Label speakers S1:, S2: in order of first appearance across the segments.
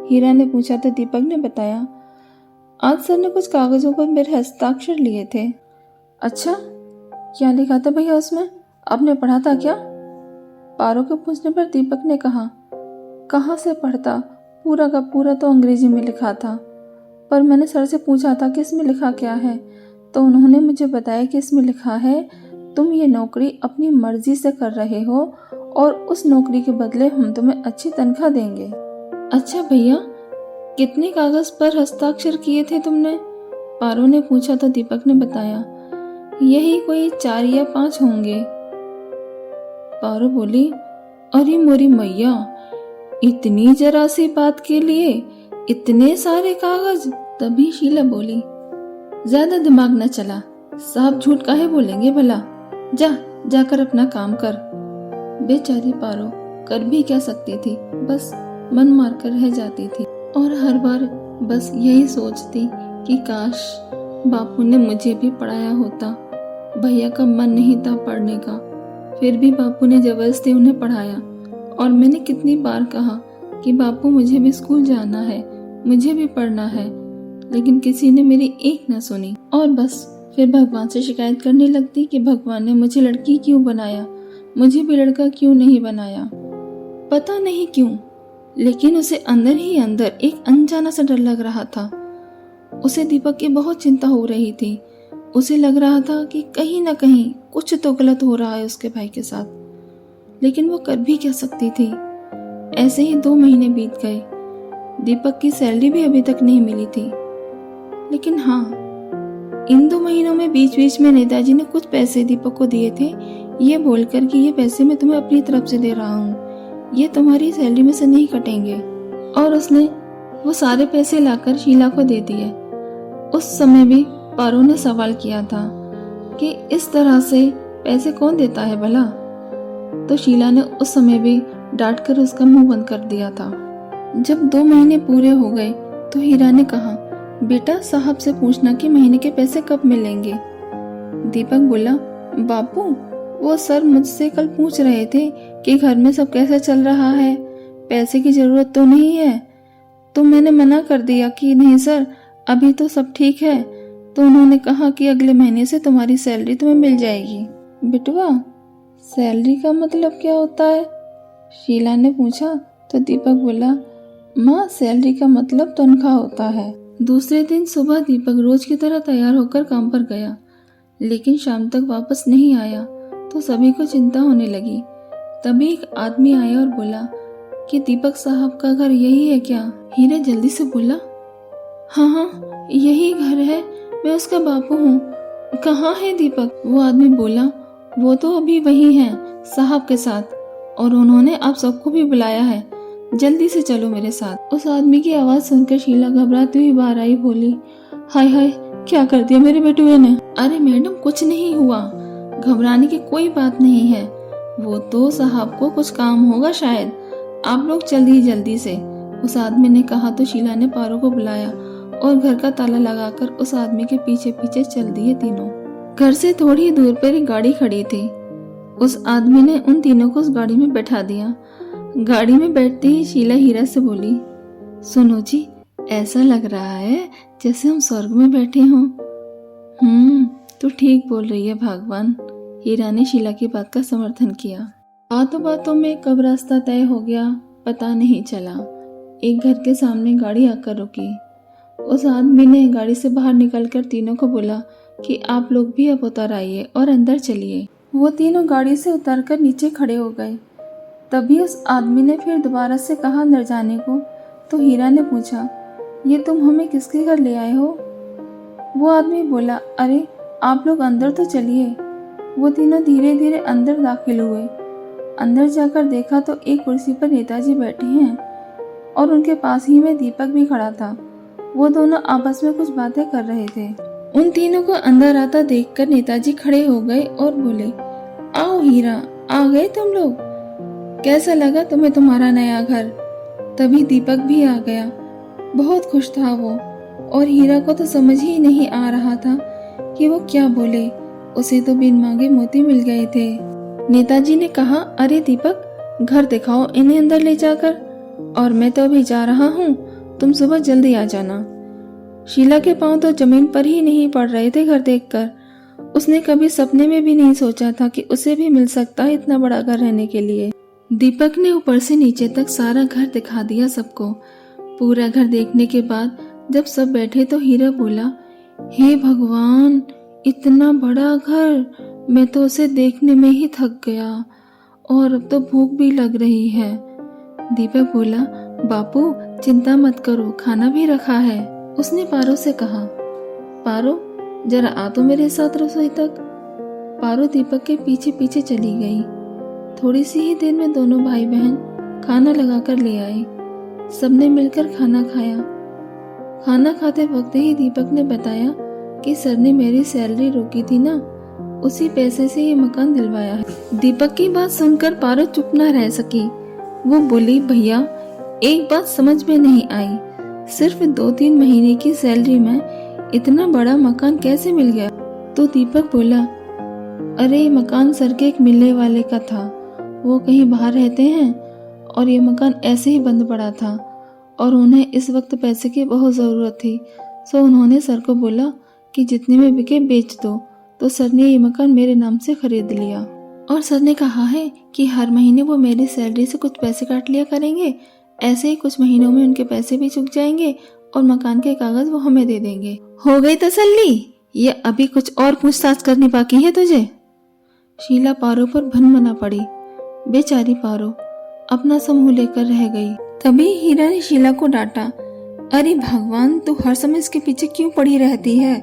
S1: हीरा ने पूछा तो दीपक ने बताया, आज सर ने कुछ कागजों पर मेरे हस्ताक्षर लिए थे। अच्छा, क्या लिखा था भैया उसमें? आपने पढ़ा था क्या? पारो के पूछने पर दीपक ने कहा, कहाँ से पढ़ता, पूरा का पूरा तो अंग्रेजी में लिखा था, पर मैंने सर से पूछा था कि इसमें लिखा क्या है, तो उन्होंने मुझे बताया कि इसमें लिखा है तुम ये नौकरी अपनी मर्जी से कर रहे हो और उस नौकरी के बदले हम तुम्हें अच्छी तनख्वाह देंगे। अच्छा भैया, कितने कागज पर हस्ताक्षर किए थे तुमने? पारो ने पूछा तो दीपक ने बताया, यही कोई 4 या 5 होंगे। पारो बोली, अरे मोरी मैया, इतनी जरा सी बात के लिए इतने सारे कागज? तभी शीला बोली, ज्यादा दिमाग न चला, साहब झूठ काहे बोलेंगे भला, जाकर अपना काम कर। बेचारी पारो कर भी क्या सकती थी, बस मन मार कर रह जाती थी और हर बार बस यही सोचती कि काश बापू ने मुझे भी पढ़ाया होता। भैया का मन नहीं था पढ़ने का, फिर भी बापू ने जबरदस्ती उन्हें पढ़ाया और मैंने कितनी बार कहा कि बापू मुझे भी स्कूल जाना है, मुझे भी पढ़ना है, लेकिन किसी ने मेरी एक न सुनी और बस फिर भगवान से शिकायत करने लगती कि भगवान ने मुझे लड़की क्यों बनाया, मुझे भी लड़का क्यों नहीं बनाया। पता नहीं क्यों, लेकिन उसे अंदर ही अंदर एक अनजाना सा डर लग रहा था। उसे दीपक की बहुत चिंता हो रही थी। उसे लग रहा था कि कहीं ना कहीं कुछ तो गलत हो रहा है उसके भाई के साथ, लेकिन वो कर भी क्या सकती थी। ऐसे ही 2 महीने बीत गए। दीपक की सैलरी भी अभी तक नहीं मिली थी, लेकिन हाँ, इन 2 महीनों में बीच बीच में नेताजी ने कुछ पैसे दीपक को दिए थे, ये बोलकर कि ये पैसे मैं तुम्हें अपनी तरफ से दे रहा हूँ, ये तुम्हारी सैलरी में से नहीं कटेंगे। और उसने वो सारे पैसे लाकर शीला को दे दिए। उस समय भी पारो ने सवाल किया था कि इस तरह से पैसे कौन देता है भला, तो शीला ने उस समय भी डांट कर उसका मुंह बंद कर दिया था। जब 2 महीने पूरे हो गए तो हीरा ने कहा, बेटा साहब से पूछना कि महीने के पैसे कब मिलेंगे। दीपक बोला, बापू वो सर मुझसे कल पूछ रहे थे कि घर में सब कैसा चल रहा है, पैसे की जरूरत तो नहीं है, तो मैंने मना कर दिया कि नहीं सर, अभी तो सब ठीक है। तो उन्होंने कहा कि अगले महीने से तुम्हारी सैलरी तुम्हें मिल जाएगी। बिटवा, सैलरी का मतलब क्या होता है? शीला ने पूछा तो दीपक बोला, माँ सैलरी का मतलब तनख्वाह होता है। दूसरे दिन सुबह दीपक रोज की तरह तैयार होकर काम पर गया, लेकिन शाम तक वापस नहीं आया तो सभी को चिंता होने लगी। तभी एक आदमी आया और बोला कि दीपक साहब का घर यही है क्या? हीरा जल्दी से बोला, हाँ यही घर है, मैं उसका बापू हूँ। कहाँ है दीपक? वो आदमी बोला, वो तो अभी वही है साहब के साथ, और उन्होंने आप सबको भी बुलाया है, जल्दी से चलो मेरे साथ। उस आदमी की आवाज सुनकर शीला घबराती हुई बाहर आई, बोली, हाय हाय, क्या कर दिया मेरे बेटुए ने? अरे मैडम कुछ नहीं हुआ, घबराने की कोई बात नहीं है, वो तो साहब को कुछ काम होगा शायद, आप लोग जल्दी से, उस आदमी ने कहा। तो शीला ने पारो को बुलाया और घर का ताला लगाकर उस आदमी के पीछे पीछे चल दिए तीनों। घर से थोड़ी दूर पर एक गाड़ी खड़ी थी। उस आदमी ने उन तीनों को उस गाड़ी में बैठा दिया। गाड़ी में बैठते ही शीला हीरा से बोली, सुनो जी, ऐसा लग रहा है जैसे हम स्वर्ग में बैठे हों। तू ठीक बोल रही है भगवान। हीरा ने शीला की बात का समर्थन किया। बातों बातों में कब रास्ता तय हो गया पता नहीं चला। एक घर के सामने गाड़ी आकर रुकी। उस आदमी ने गाड़ी से बाहर निकलकर तीनों को बोला कि आप लोग भी अब उतर आइए और अंदर चलिए। वो तीनों गाड़ी से उतरकर नीचे खड़े हो गए। तभी उस आदमी ने फिर दोबारा से कहा अंदर जाने को। तो हीरा ने पूछा, ये तुम हमें किसके घर ले आए हो? वो आदमी बोला, अरे आप लोग अंदर तो चलिए। वो तीनों धीरे धीरे अंदर दाखिल हुए। अंदर जाकर देखा तो एक कुर्सी पर नेताजी बैठे हैं और उनके पास ही में दीपक भी खड़ा था। वो दोनों आपस में कुछ बातें कर रहे थे। उन तीनों को अंदर आता देखकर नेताजी खड़े हो गए और बोले, आओ हीरा, आ गए तुम लोग, कैसा लगा तुम्हें तुम्हारा नया घर? तभी दीपक भी आ गया। बहुत खुश था वो, और हीरा को तो समझ ही नहीं आ रहा था कि वो क्या बोले। उसे तो बिन मांगे मोती मिल गए थे। नेताजी ने कहा, अरे दीपक, घर दिखाओ इन्हें अंदर ले जाकर, और मैं तो अभी जा रहा हूँ तुम सुबह जल्दी आ जाना। शीला के पांव तो जमीन पर ही नहीं पड़ रहे थे घर देखकर। उसने कभी सपने में भी नहीं सोचा था कि उसे भी मिल सकता है इतना बड़ा घर रहने के लिए। दीपक ने ऊपर से नीचे तक सारा घर दिखा दिया सबको। पूरा घर देखने के बाद जब सब बैठे तो हीरा बोला, हे भगवान, इतना बड़ा घर, मैं तो उसे देखने में ही थक गया और अब तो भूख भी लग रही है। दीपक बोला, बापू चिंता मत करो, खाना भी रखा है। उसने पारो से कहा, पारो जरा आ तो मेरे साथ रसोई तक। पारो दीपक के पीछे पीछे चली गई। थोड़ी सी ही देर में दोनों भाई बहन खाना लगाकर ले आए। सबने मिलकर खाना खाया। खाना खाते वक्त ही दीपक ने बताया कि सर ने मेरी सैलरी रोकी थी ना, उसी पैसे से ये मकान दिलवाया है। दीपक की बात सुनकर पारो चुप न रह सकी। वो बोली, भैया एक बात समझ में नहीं आई, सिर्फ 2-3 महीने की सैलरी में इतना बड़ा मकान कैसे मिल गया? तो दीपक बोला, अरे मकान सर के एक मिलने वाले का था, वो कहीं बाहर रहते हैं और ये मकान ऐसे ही बंद पड़ा था और उन्हें इस वक्त पैसे की बहुत ज़रूरत थी, सो उन्होंने सर को बोला कि जितने में बिके बेच दो। तो सर ने ये मकान मेरे नाम से खरीद लिया और सर ने कहा है कि हर महीने वो मेरी सैलरी से कुछ पैसे काट लिया करेंगे। ऐसे ही कुछ महीनों में उनके पैसे भी चुक जाएंगे और मकान के कागज वो हमें दे देंगे। हो गई तसल्ली? ये अभी कुछ और पूछताछ करनी बाकी है तुझे? शीला पारो पर भनभना पड़ी। बेचारी पारो अपना समूह लेकर रह गई। तभी हीरा ने शीला को डांटा, अरे भगवान, तू हर समय इसके पीछे क्यों पड़ी रहती है?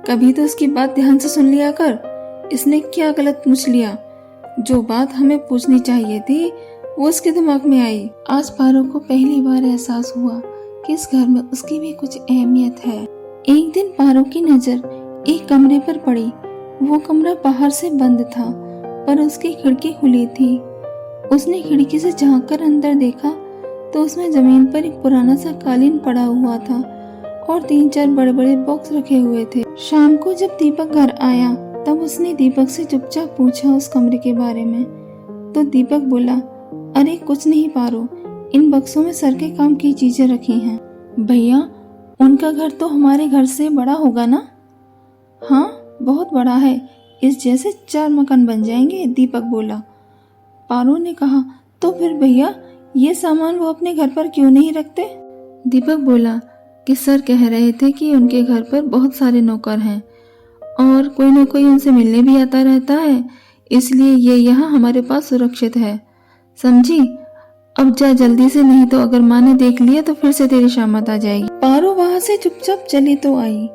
S1: कभी तो उसकी बात ध्यान से सुन लिया कर। इसने क्या गलत पूछ लिया? जो बात हमें पूछनी चाहिए थी वो उसके दिमाग में आई। आज पारो को पहली बार एहसास हुआ कि इस घर में उसकी भी कुछ अहमियत है। एक दिन पारो की नजर एक कमरे पर पड़ी। वो कमरा बाहर से बंद था पर उसकी खिड़की खुली थी। उसने खिड़की से झांककर अंदर देखा तो उसमें जमीन पर एक पुराना सा कालीन पड़ा हुआ था और 3-4 बड़े बड़े बॉक्स रखे हुए थे। शाम को जब दीपक घर आया तब उसने दीपक से चुपचाप पूछा उस कमरे के बारे में। तो दीपक बोला, अरे कुछ नहीं पारो, इन बक्सों में सर के काम की चीजें रखी हैं। भैया उनका घर तो हमारे घर से बड़ा होगा ना? हाँ बहुत बड़ा है, इस जैसे 4 मकान बन जाएंगे, दीपक बोला। पारो ने कहा, तो फिर भैया ये सामान वो अपने घर पर क्यों नहीं रखते? दीपक बोला कि सर कह रहे थे कि उनके घर पर बहुत सारे नौकर हैं और कोई न कोई उनसे मिलने भी आता रहता है, इसलिए ये यहाँ हमारे पास सुरक्षित है, समझी? अब जा जल्दी से, नहीं तो अगर माँ ने देख लिया तो फिर से तेरी शामत आ जाएगी। पारो वहाँ से चुपचाप चली तो आई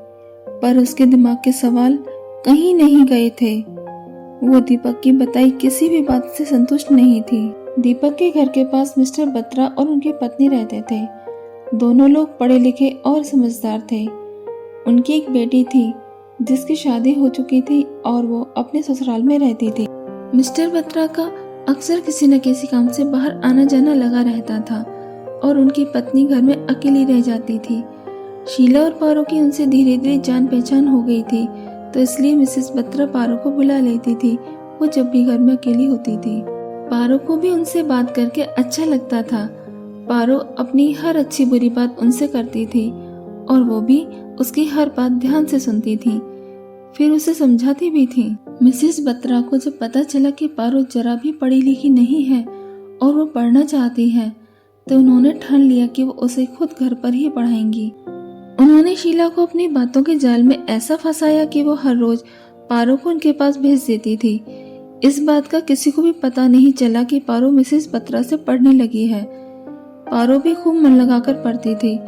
S1: पर उसके दिमाग के सवाल कहीं नहीं गए थे। वो दीपक की बताई किसी भी बात से संतुष्ट नहीं थी। दीपक के घर के पास मिस्टर बत्रा और उनकी पत्नी रहते थे। दोनों लोग पढ़े लिखे और समझदार थे। उनकी एक बेटी थी जिसकी शादी हो चुकी थी और वो अपने ससुराल में रहती थी। मिस्टर बत्रा का अक्सर किसी न किसी काम से बाहर आना जाना लगा रहता था और उनकी पत्नी घर में अकेली रह जाती थी। शीला और पारो की उनसे धीरे धीरे जान पहचान हो गई थी, तो इसलिए मिसेस बत्रा पारो को बुला लेती थी वो जब भी घर में अकेली होती थी। पारो को भी उनसे बात करके अच्छा लगता था। पारो अपनी हर अच्छी बुरी बात उनसे करती थी और वो भी उसकी हर बात ध्यान से सुनती थी, फिर उसे समझाती भी थी। मिसेस बत्रा को जब पता चला कि पारो जरा भी पढ़ी लिखी नहीं है और वो पढ़ना चाहती है, तो उन्होंने ठान लिया कि वो उसे खुद घर पर ही पढ़ाएंगी। उन्होंने शीला को अपनी बातों के जाल में ऐसा फंसाया कि वो हर रोज पारो को उनके पास भेज देती थी। इस बात का किसी को भी पता नहीं चला कि पारो मिसेस बत्रा से पढ़ने लगी है। पारो भी खूब मन लगाकर पढ़ती थी।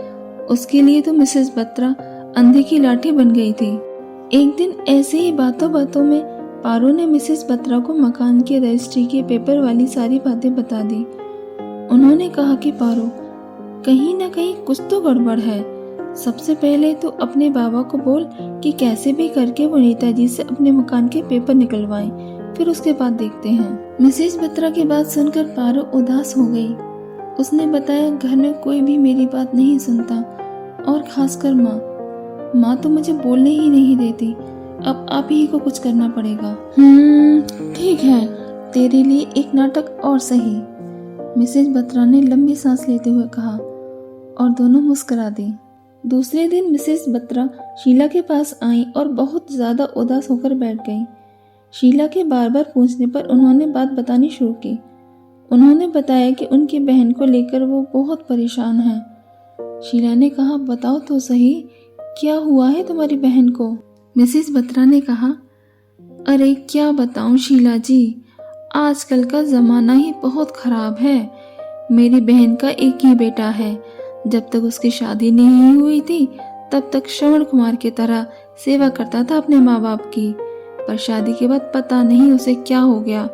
S1: उसके लिए तो मिसेस बत्रा अंधे की लाठी बन गई थी। एक दिन ऐसे ही बातों बातों में पारो ने मिसेस बत्रा को मकान की रजिस्ट्री के पेपर वाली सारी बातें बता दी। उन्होंने कहा कि पारो, कहीं ना कहीं कुछ तो गड़बड़ है। सबसे पहले तो अपने बाबा को बोल कि कैसे भी करके वो नेताजी से अपने मकान के पेपर निकलवाएं, फिर उसके बाद देखते हैं। मिसेस बत्रा की बात सुनकर पारो उदास हो गई। उसने बताया, घर में कोई भी मेरी बात नहीं सुनता और खासकर माँ तो मुझे बोलने ही नहीं देती। अब आप ही को कुछ करना पड़ेगा। ठीक है, तेरे लिए एक नाटक और सही, मिसेस बत्रा ने लंबी सांस लेते हुए कहा और दोनों मुस्कुरा दी। दूसरे दिन मिसेस बत्रा शीला के पास आई और बहुत ज़्यादा उदास होकर बैठ गई। शीला के बार बार पूछने पर उन्होंने बात बतानी शुरू की। उन्होंने बताया कि उनकी बहन को लेकर वो बहुत परेशान है। शीला ने कहा, बताओ तो सही, क्या हुआ है तुम्हारी बहन को? मिसेस बत्रा ने कहा, अरे क्या बताऊं शीला जी, आजकल का ज़माना ही बहुत ख़राब है। मेरी बहन का एक ही बेटा है। जब तक उसकी शादी नहीं हुई थी तब तक श्रवण कुमार की तरह सेवा करता था अपने माँ बाप की, पर शादी के बाद पता नहीं उसे क्या हो गया,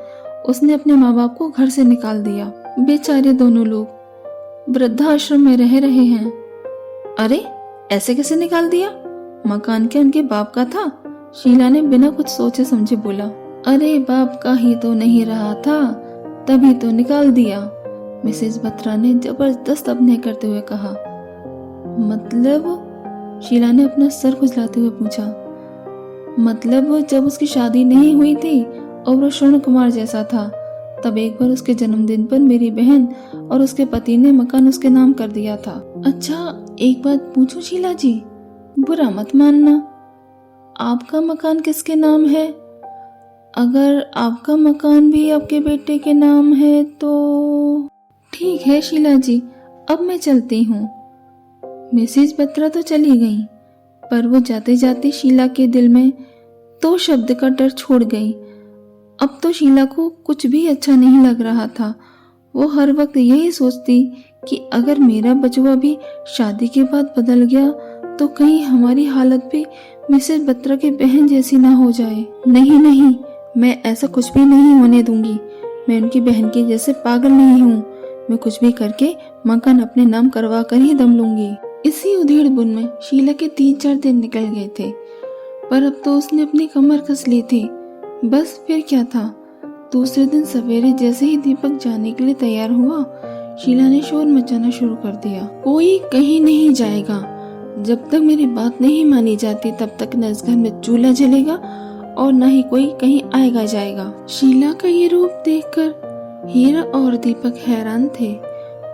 S1: उसने अपने माँ बाप को घर से निकाल दिया। बेचारे दोनों लोग वृद्धाश्रम में रह रहे हैं। अरे ऐसे कैसे निकाल दिया? मकान क्या उनके बाप का था? शीला ने बिना कुछ सोचे समझे बोला। अरे बाप का ही तो नहीं रहा था, तभी तो निकाल दिया, मिसेस बत्रा ने जबरदस्त अभिनय करते हुए कहा। मतलब? शीला ने अपना सर खुजलाते हुए पूछा। मतलब जब उसकी शादी नहीं हुई थी और वो श्रवण कुमार जैसा था, तब एक बार उसके जन्मदिन पर मेरी बहन और उसके पति ने मकान उसके नाम कर दिया था। अच्छा, एक बात पूछूं शीला जी, बुरा मत मानना, आपका मकान किसके नाम है? अगर आपका मकान भी आपके बेटे के नाम है तो ठीक है शीला जी, अब मैं चलती हूँ। मिसेस बत्रा तो चली गई, पर वो जाते जाते शीला के दिल में तो शब्द का डर छोड़ गई। अब तो शीला को कुछ भी अच्छा नहीं लग रहा था। वो हर वक्त यही सोचती कि अगर मेरा बचवा भी शादी के बाद बदल गया तो कहीं हमारी हालत भी मिसेस बत्रा की बहन जैसी ना हो जाए। नहीं नहीं, मैं ऐसा कुछ भी नहीं होने दूंगी। मैं उनकी बहन की जैसे पागल नहीं हूँ। मैं कुछ भी करके मकान अपने नाम करवा कर ही दम लूंगी। इसी उधेड़ बुन में शीला के 3-4 दिन निकल गए थे, पर अब तो उसने अपनी कमर कस ली थी। बस फिर क्या था, दूसरे दिन सवेरे जैसे ही दीपक जाने के लिए तैयार हुआ, शीला ने शोर मचाना शुरू कर दिया। कोई कहीं नहीं जाएगा, जब तक मेरी बात नहीं मानी जाती तब तक न इस घर में चूल्हा जलेगा और न ही कोई कहीं आएगा जाएगा। शीला का ये रूप देखकर हीरा और दीपक हैरान थे।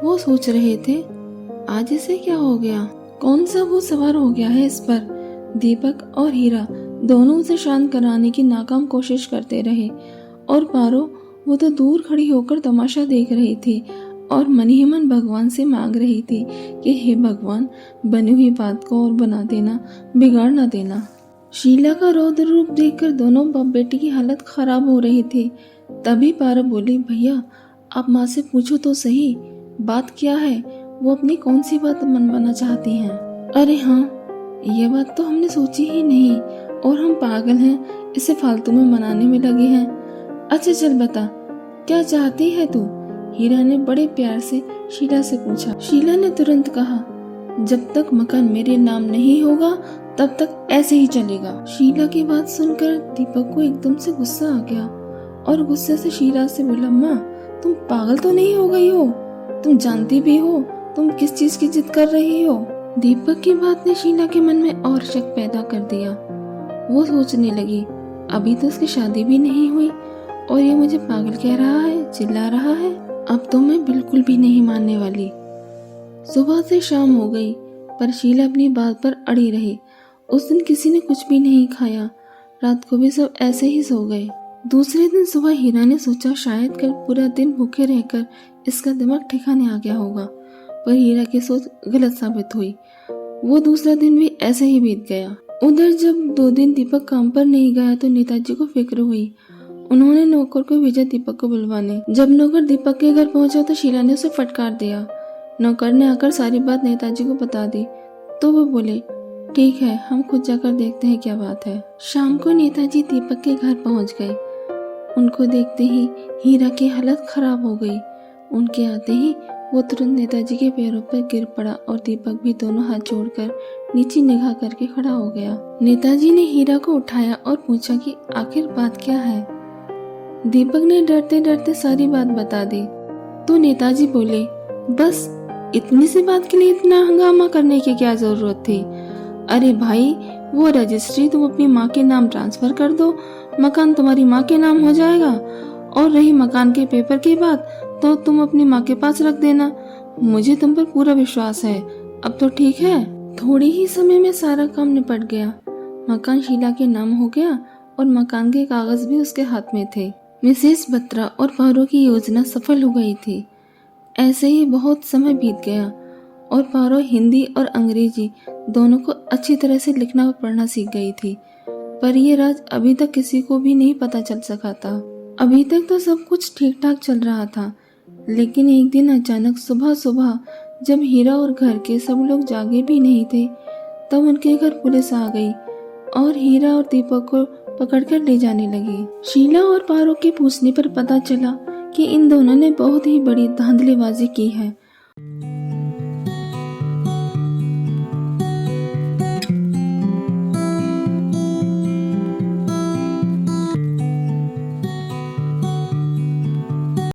S1: वो सोच रहे थे, आज इसे क्या हो गया, कौन सा वो सवार हो गया है इस पर। दीपक और हीरा दोनों उसे शांत कराने की नाकाम कोशिश करते रहे और पारो वो तो दूर खड़ी होकर तमाशा देख रही थी और मन ही मन भगवान से मांग रही थी कि हे भगवान, बनी हुई बात को और बना देना, बिगाड़ ना देना। शीला का रौद्र रूप देखकर दोनों बाप बेटी की हालत खराब हो रही थी। तभी पारो बोली, भैया आप माँ से पूछो तो सही, बात क्या है, वो अपनी कौन सी बात मन बना चाहती हैं। अरे हाँ, ये बात तो हमने सोची ही नहीं और हम पागल हैं, इसे फालतू में मनाने में लगे हैं। अच्छा चल बता, क्या चाहती है तू? हीरा ने बड़े प्यार से शीला से पूछा। शीला ने तुरंत कहा, जब तक मकान मेरे नाम नहीं होगा तब तक ऐसे ही चलेगा। शीला की बात सुनकर दीपक को एकदम से गुस्सा आ गया और गुस्से से शीला से बोला, माँ तुम पागल तो नहीं हो गई हो? तुम जानती भी हो तुम किस चीज की जिद कर रही हो? दीपक की बात ने शीला के मन में और शक पैदा कर दिया। वो सोचने लगी, अभी तो उसकी शादी भी नहीं हुई और ये मुझे पागल कह रहा है, चिल्ला रहा है। अब तो मैं बिल्कुल भी नहीं मानने वाली। सुबह से शाम हो गई पर शीला अपनी बात पर अड़ी रही। उस दिन किसी ने कुछ भी नहीं खाया, रात को भी सब ऐसे ही सो गए। दूसरे दिन सुबह हीरा ने सोचा शायद कल पूरा दिन भूखे रहकर इसका दिमाग ठिकाने आ गया होगा, पर हीरा की सोच गलत साबित हुई। वो दूसरा दिन भी ऐसे ही बीत गया। उधर जब 2 दिन दीपक काम पर नहीं गया तो नेताजी को फिक्र हुई। उन्होंने नौकर को भेजा दीपक को बुलवाने। जब नौकर दीपक के घर पहुंचा तो शीला ने उसे फटकार दिया। नौकर ने आकर सारी बात नेताजी को बता दी तो वो बोले, ठीक है, हम खुद जाकर देखते हैं क्या बात है। शाम को नेताजी दीपक के घर पहुंच गए। उनको देखते ही हीरा की हालत खराब हो गई। उनके आते ही वो तुरंत नेताजी के पैरों पर गिर पड़ा और दीपक भी दोनों हाथ जोड़कर नीचे निगाह करके खड़ा हो गया। नेताजी ने हीरा को उठाया और पूछा कि आखिर बात क्या है। दीपक ने डरते डरते सारी बात बता दी तो नेताजी बोले, बस इतनी सी बात के लिए इतना हंगामा करने की क्या जरूरत थी? अरे भाई, वो रजिस्ट्री तुम अपनी माँ के नाम ट्रांसफर कर दो, मकान तुम्हारी माँ के नाम हो जाएगा। और रही मकान के पेपर की बात तो तुम अपनी माँ के पास रख देना। मुझे तुम पर पूरा विश्वास है, अब तो ठीक है। थोड़ी ही समय में सारा काम निपट गया। मकान शीला के नाम हो गया और मकान के कागज भी उसके हाथ में थे। मिसेस बत्रा और पारो की योजना सफल हो गई थी। ऐसे ही बहुत समय बीत गया और पारो हिंदी और अंग्रेजी दोनों को अच्छी तरह से लिखना और पढ़ना सीख गई थी। पर यह राज अभी तक किसी को भी नहीं पता चल सका था। अभी तक तो सब कुछ ठीक ठाक चल रहा था, लेकिन एक दिन अचानक सुबह सुबह जब हीरा और घर के सब लोग जागे भी नहीं थे, तब उनके घर पुलिस आ गई और हीरा और दीपक को पकड़कर ले जाने लगी। शीला और पारो के पूछने पर पता चला कि इन दोनों ने बहुत ही बड़ी धांधलीबाजी की है